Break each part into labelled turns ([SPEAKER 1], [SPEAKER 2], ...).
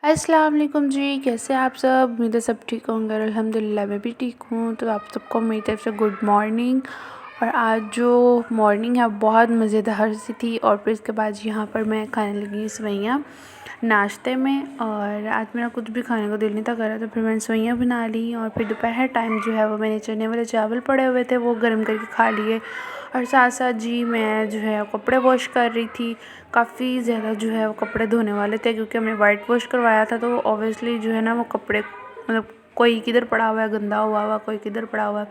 [SPEAKER 1] अस्सलाम वालेकुम जी, कैसे आप सब? उम्मीद है सब ठीक होंगे और अल्हम्दुलिल्लाह मैं भी ठीक हूँ। तो आप सबको मेरी तरफ़ से गुड मॉर्निंग। और आज जो मॉर्निंग है बहुत मज़ेदार सी थी। और फिर इसके बाद यहाँ पर मैं खाने लगी सेवइयाँ नाश्ते में। और आज मेरा कुछ भी खाने को दिल नहीं था कर रहा, तो फिर मैंने सेवइयाँ बना ली। और फिर दोपहर टाइम जो है वो मैंने चने वाले चावल पड़े हुए थे वो गर्म करके खा लिए। और साथ साथ जी मैं जो है कपड़े वॉश कर रही थी। काफ़ी ज़्यादा जो है वो कपड़े धोने वाले थे, क्योंकि हमने वाइट वॉश करवाया था, तो ऑब्वियसली जो है ना वो कपड़े मतलब कोई किधर पड़ा हुआ है गंदा हुआ कोई किधर पड़ा हुआ है,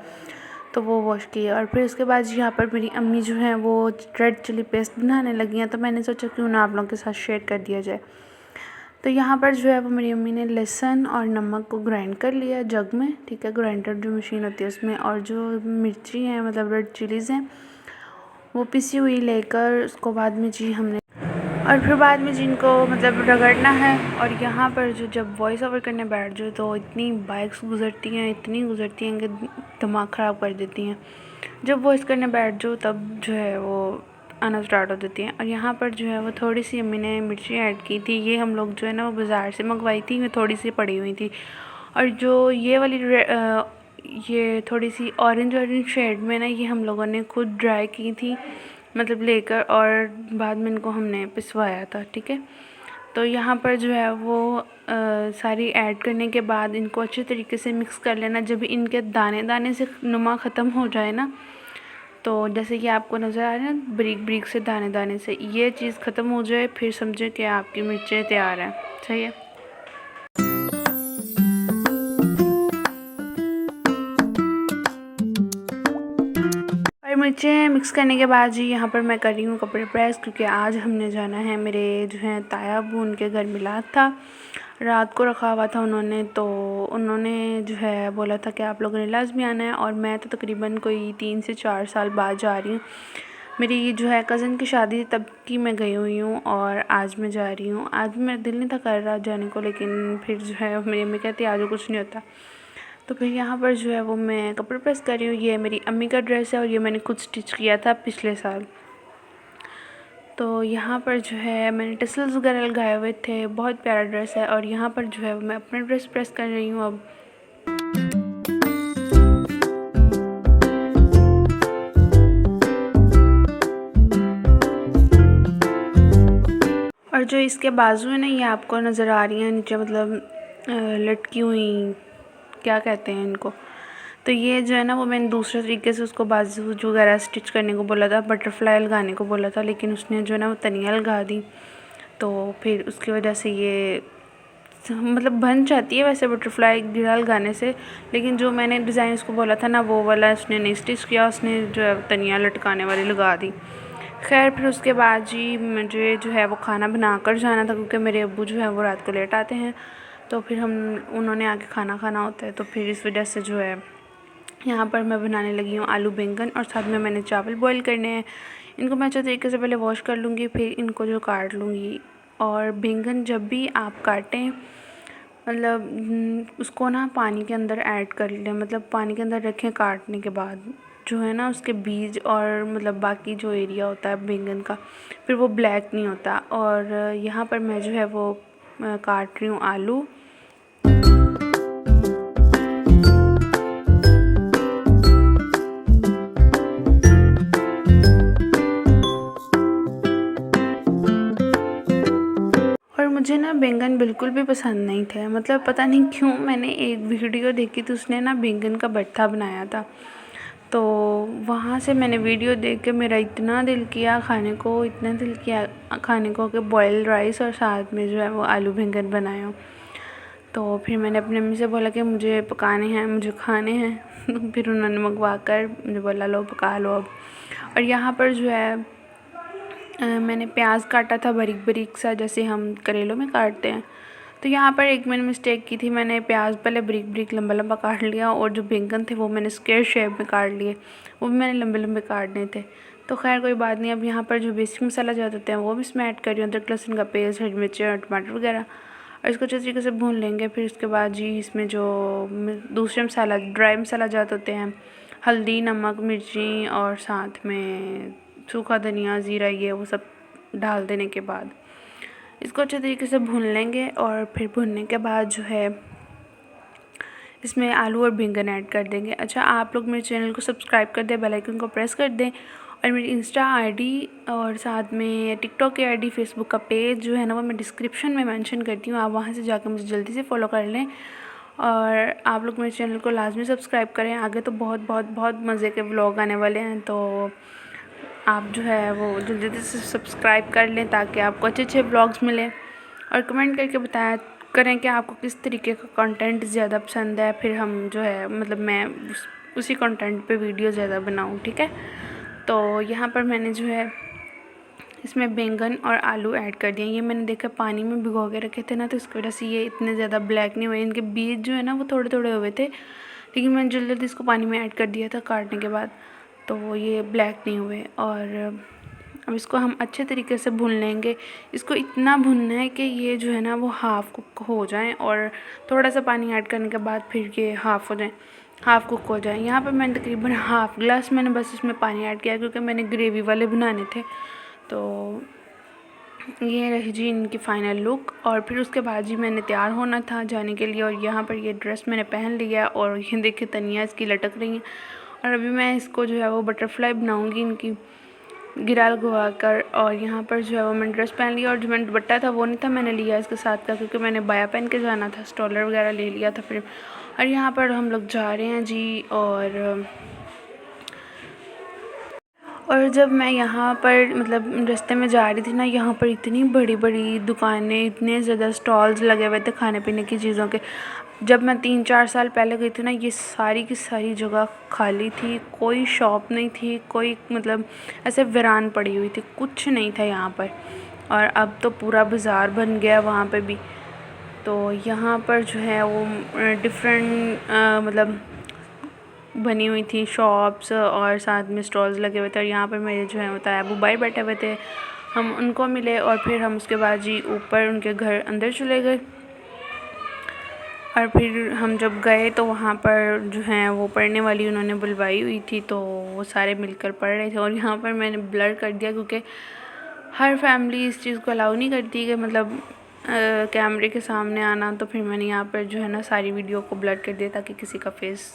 [SPEAKER 1] तो वो वॉश किए। और फिर उसके बाद यहाँ पर मेरी अम्मी जो है वो रेड चिली पेस्ट बनाने लगी हैं, तो मैंने सोचा क्यों ना आप लोगों के साथ शेयर कर दिया जाए। तो यहाँ पर जो है वो मेरी अम्मी ने लहसुन और नमक को ग्राइंड कर लिया जग में, ठीक है, ग्राइंडर जो मशीन होती है उसमें। और जो मिर्ची हैं मतलब रेड चिलीज़ हैं वो पिसी हुई लेकर उसको बाद में जी हमने और फिर बाद में जिनको मतलब रगड़ना है। और यहाँ पर जो जब वॉइस ओवर करने बैठ जाओ तो इतनी बाइक्स गुजरती हैं कि दिमाग ख़राब कर देती हैं। जब वॉइस करने बैठ जाओ तब जो है वो आना स्टार्ट हो देती हैं। और यहाँ पर जो है वो थोड़ी सी अम्मी ने मिर्ची ऐड की थी। ये हम लोग जो है ना वो बाज़ार से मंगवाई थी, ये थोड़ी सी पड़ी हुई थी। और जो ये वाली ये थोड़ी सी ऑरेंज शेड में ना, ये हम लोगों ने खुद ड्राई की थी मतलब लेकर, और बाद में इनको हमने पिसवाया था, ठीक है। तो यहाँ पर जो है वो सारी ऐड करने के बाद इनको अच्छे तरीके से मिक्स कर लेना। जब इनके दाने दाने से नुमा ख़त्म हो जाए ना, तो जैसे कि आपको नज़र आ रहा है ना ब्रीक ब्रीक से दाने दाने से ये चीज़ ख़त्म हो जाए, फिर समझे कि आपकी मिर्चें तैयार हैं। सही है। और मिर्चें मिक्स करने के बाद जी यहाँ पर मैं कर रही हूँ कपड़े प्रेस, क्योंकि आज हमने जाना है मेरे जो हैं ताया अबू उनके घर मिलाद था। रात को रखा हुआ था उन्होंने, तो उन्होंने जो है बोला था कि आप लोगों ने लाज़मी आना है। और मैं तो तकरीबन कोई 3 से 4 साल बाद जा रही हूँ। मेरी जो है कज़न की शादी तब की मैं गई हुई हूँ और आज मैं जा रही हूँ। आज मेरा दिल नहीं था कर रहा जाने को, लेकिन फिर जो है मेरी अम्मी कहती आज कुछ नहीं होता। तो फिर यहाँ पर जो है वो मैं कपड़े प्रेस कर रही हूँ। ये मेरी अम्मी का ड्रेस है और ये मैंने खुद स्टिच किया था पिछले साल। तो यहाँ पर जो है मैंने टसल्स वगैरह लगाए हुए थे, बहुत प्यारा ड्रेस है। और यहाँ पर जो है मैं अपना ड्रेस प्रेस कर रही हूँ अब। और जो इसके बाजू है ना ये आपको नज़र आ रही हैं नीचे, मतलब लटकी हुई, क्या कहते हैं इनको। तो ये जो है ना वो मैंने दूसरे तरीके से उसको बाजू वगैरह स्टिच करने को बोला था, बटरफ्लाई लगाने को बोला था, लेकिन उसने जो है ना वो तनिया लगा दी। तो फिर उसकी वजह से ये मतलब बन जाती है वैसे बटरफ्लाई गिरा लगाने से, लेकिन जो मैंने डिज़ाइन उसको बोला था ना वो वाला उसने नहीं स्टिच किया, उसने जो है तनिया लटकाने वाली लगा दी। खैर फिर उसके बाद जी मुझे जो है वो खाना बना कर जाना था, क्योंकि मेरे अब्बू जो है वो रात को लेट आते हैं। तो फिर उन्होंने आके खाना खाना होता है, तो फिर इस वजह से जो है यहाँ पर मैं बनाने लगी हूँ आलू बैंगन। और साथ में मैंने चावल बॉईल करने हैं। इनको मैं अच्छे तरीके से पहले वॉश कर लूँगी, फिर इनको जो काट लूँगी। और बैंगन जब भी आप काटें मतलब उसको ना पानी के अंदर ऐड कर लें, मतलब पानी के अंदर रखें काटने के बाद, जो है ना उसके बीज और मतलब बाकी जो एरिया होता है बैंगन का फिर वो ब्लैक नहीं होता। और यहाँ पर मैं जो है वो काट रही हूँ आलू। और मुझे ना बैंगन बिल्कुल भी पसंद नहीं थे, मतलब पता नहीं क्यों। मैंने एक वीडियो देखी थी, उसने ना बैंगन का भरता बनाया था, तो वहाँ से मैंने वीडियो देख के मेरा इतना दिल किया खाने को, इतना दिल किया खाने को कि बॉइल्ड राइस और साथ में जो है वो आलू बैंगन बनाया। तो फिर मैंने अपनी अम्मी से बोला कि मुझे पकाने हैं, मुझे खाने हैं। फिर उन्होंने मंगवा कर मुझे बोला लो पका लो अब। और यहाँ पर जो है मैंने प्याज काटा था बारीक बारीक सा, जैसे हम करेलों में काटते हैं। तो यहाँ पर एक मैंने मिस्टेक की थी, मैंने प्याज पहले बारीक बारीक लंबा लंबा काट लिया, और जो बैंगन थे वो मैंने स्क्वायर शेप में काट लिए, वो भी मैंने लंबे लंबे काटने थे। तो खैर कोई बात नहीं। अब यहाँ पर जो बेसिक मसाला जाते होते हैं वो भी इसमें ऐड कर रही हूँ, अदरक लहसुन का पेस्ट, हरी मिर्ची और टमाटर वगैरह। और इसको अच्छे तरीके से भून लेंगे। फिर उसके बाद जी इसमें जो दूसरे मसाला ड्राई मसाला जाते होते हैं, हल्दी, नमक, मिर्ची और साथ में सूखा धनिया, ज़ीरा, ये वो सब डाल देने के बाद इसको अच्छे तरीके से भून लेंगे और फिर भुनने के बाद जो है इसमें आलू और बैंगन ऐड कर देंगे। अच्छा, आप लोग मेरे चैनल को सब्सक्राइब कर दें, बेल आइकन को प्रेस कर दें और मेरी इंस्टा आईडी और साथ में टिकटॉक की आईडी, फेसबुक का पेज जो है ना वो मैं डिस्क्रिप्शन में मेंशन करती हूँ। आप वहाँ से जाकर मुझे जल्दी से फॉलो कर लें और आप लोग मेरे चैनल को लाजमी सब्सक्राइब करें। आगे तो बहुत बहुत बहुत मज़े के व्लॉग आने वाले हैं, तो आप जो है वो जल्दी से सब्सक्राइब कर लें ताकि आपको अच्छे अच्छे व्लॉग्स मिलें और कमेंट करके बताया करें कि आपको किस तरीके का कंटेंट ज़्यादा पसंद है। फिर हम जो है मतलब मैं उसी कंटेंट पे वीडियो ज़्यादा बनाऊँ, ठीक है। तो यहाँ पर मैंने जो है इसमें बैंगन और आलू ऐड कर दिए। ये मैंने देखा पानी में भिगो के रखे थे ना, तो इसकी वजह से ये इतने ज़्यादा ब्लैक नहीं हुए। इनके बीज जो है ना वो थोड़े थोड़े हुए थे, लेकिन मैंने जल्दी जल्दी इसको पानी में ऐड कर दिया था काटने के बाद, तो ये ब्लैक नहीं हुए। और अब इसको हम अच्छे तरीके से भून लेंगे। इसको इतना भूनना है कि ये जो है ना वो हाफ़ कुक हो जाए और थोड़ा सा पानी ऐड करने के बाद फिर ये हाफ़ कुक हो जाए। यहाँ पर मैंने तकरीबन हाफ़ ग्लास मैंने बस इसमें पानी ऐड किया क्योंकि मैंने ग्रेवी वाले बनाने थे। तो ये रही जी इनकी फ़ाइनल लुक। और फिर उसके बाद जी मैंने तैयार होना था जाने के लिए, और यहाँ पर ये ड्रेस मैंने पहन लिया और ये देखिए तनिया इसकी लटक रही हैं। और अभी मैं इसको जो है वो बटरफ्लाई बनाऊँगी इनकी गिरा लगवा कर। और यहाँ पर जो है वो मैंने ड्रेस पहन लिया और जो मैंने दुपट्टा था वो नहीं था, मैंने लिया इसके साथ का क्योंकि मैंने बाया पहन के जाना था, स्टॉलर वगैरह ले लिया था फिर। और यहाँ पर हम लोग जा रहे हैं जी। और जब मैं यहाँ पर मतलब रास्ते में जा रही थी ना, यहाँ पर इतनी बड़ी बड़ी दुकानें, इतने ज़्यादा स्टॉल्स लगे हुए थे खाने पीने की चीज़ों के। जब मैं 3-4 साल पहले गई थी ना, ये सारी की सारी जगह खाली थी, कोई शॉप नहीं थी, कोई मतलब ऐसे वीरान पड़ी हुई थी, कुछ नहीं था यहाँ पर। और अब तो पूरा बाज़ार बन गया वहाँ पे भी। तो यहाँ पर जो है वो डिफरेंट मतलब बनी हुई थी शॉप्स और साथ में स्टॉल्स लगे हुए थे। और यहाँ पर मेरे जो है होता अबू भाई बैठे हुए थे, हम उनको मिले और फिर हम उसके बाद जी ऊपर उनके घर अंदर चले गए। और फिर हम जब गए तो वहाँ पर जो है वो पढ़ने वाली उन्होंने बुलवाई हुई थी, तो वो सारे मिलकर पढ़ रहे थे। और यहाँ पर मैंने ब्लर कर दिया क्योंकि हर फैमिली इस चीज़ को अलाउ नहीं करती कि मतलब कैमरे के सामने आना, तो फिर मैंने यहाँ पर जो है ना सारी वीडियो को ब्लर कर दिया ताकि किसी का फेस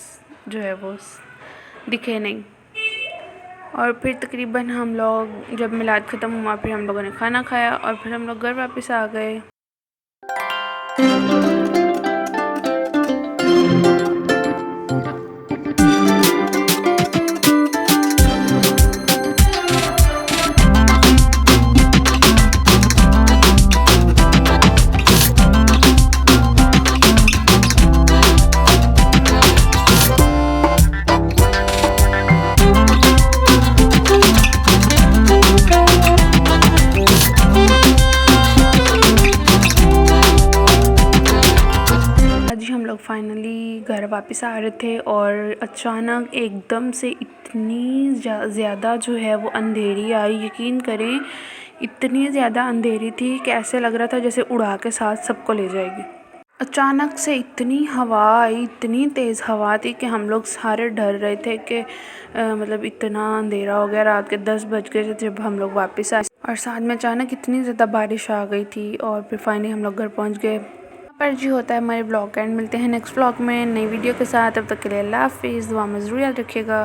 [SPEAKER 1] जो है वो दिखे नहीं। और फिर तकरीबन हम लोग जब मिलाद ख़त्म हुआ फिर हम लोगों ने खाना खाया और फिर हम लोग घर वापस आ गए। फाइनली घर वापस आ रहे थे और अचानक एकदम से इतनी ज़्यादा जो है वो अंधेरी आई। यकीन करें इतनी ज़्यादा अंधेरी थी कि ऐसे लग रहा था जैसे उड़ा के साथ सबको ले जाएगी। अचानक से इतनी हवा आई, इतनी तेज़ हवा थी कि हम लोग सारे डर रहे थे कि मतलब इतना अंधेरा हो गया। रात के 10 बज गए थे जब हम लोग वापस आए और साथ में अचानक इतनी ज़्यादा बारिश आ गई थी। और फिर फाइनली हम लोग घर पहुँच गए। पर जी होता है हमारे ब्लॉग का एंड। मिलते हैं नेक्स्ट ब्लॉग में नई वीडियो के साथ। तब तक के लिए अल्लाह हाफिज़। दुआ में ज़रूर याद रखिएगा।